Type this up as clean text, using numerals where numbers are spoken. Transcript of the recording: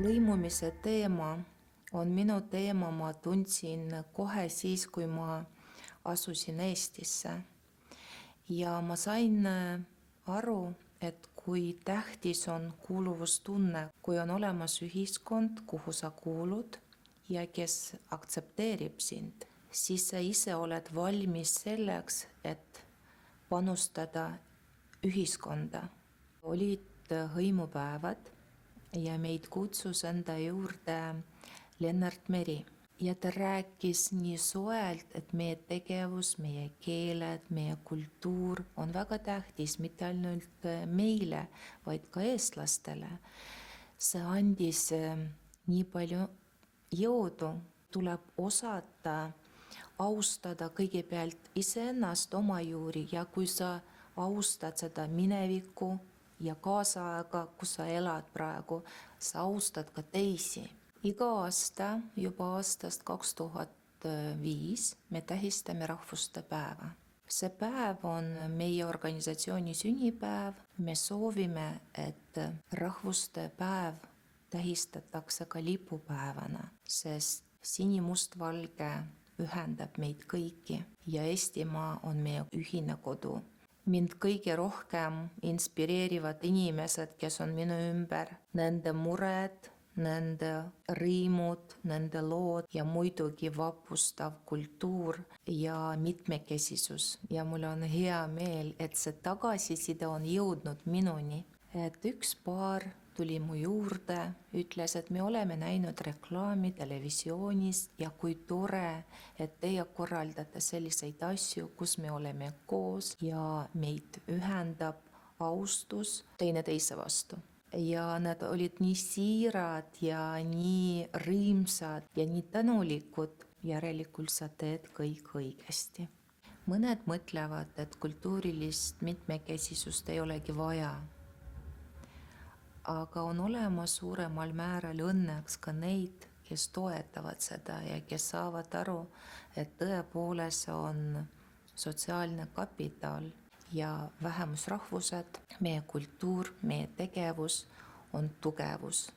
Lõimumise teema on minu teema, ma tundsin kohe siis, kui ma asusin Eestisse. Ja ma sain aru, et kui tähtis on kuuluvustunne, kui on olemas ühiskond, kuhu sa kuulud ja kes aktsepteerib sind, siis sa ise oled valmis selleks, et panustada ühiskonda. Olid hõimupäevad ja meid kutsus enda juurde Lennart Meri. Ja ta rääkis nii soelt, et meie tegevus, meie keeled, meie kultuur on väga tähtis mitte ainult meile, vaid ka eestlastele. See andis nii palju jõudu, tuleb osata austada kõigepealt iseennast, oma juuri, ja kui sa austad seda minevikku ja kaasaega, kus sa elad praegu, sa austad ka teisi. Iga aasta, juba aastast 2005, me tähistame rahvuste päeva. See päev on meie organisatsiooni sünnipäev. Me soovime, et rahvuste päev tähistatakse ka lipupäevana, sest sinimustvalge ühendab meid kõiki ja Eestimaa on meie ühine kodu. Mind kõige rohkem inspireerivad inimesed, kes on minu ümber, nende mured, nende rõõmud, nende lood ja muidugi vapustav kultuur ja mitmekesisus. Ja mul on hea meel, et see tagasiside on jõudnud minuni. Et üks paar tuli mu juurde, ütles, et me oleme näinud reklaami televisioonis ja kui tore, et teie korraldate selliseid asju, kus me oleme koos ja meid ühendab austus teineteise vastu. Ja nad olid nii siirad ja nii rõõmsad ja nii tänulikud, järelikult sa teed kõik õigesti. Mõned mõtlevad, et kultuurilist mitmekesisust ei olegi vaja. Aga on olemas suuremal määral õnneks ka neid, kes toetavad seda ja kes saavad aru, et tõepoolest on sotsiaalne kapital ja vähemusrahvused, meie kultuur, meie tegevus on tugevus.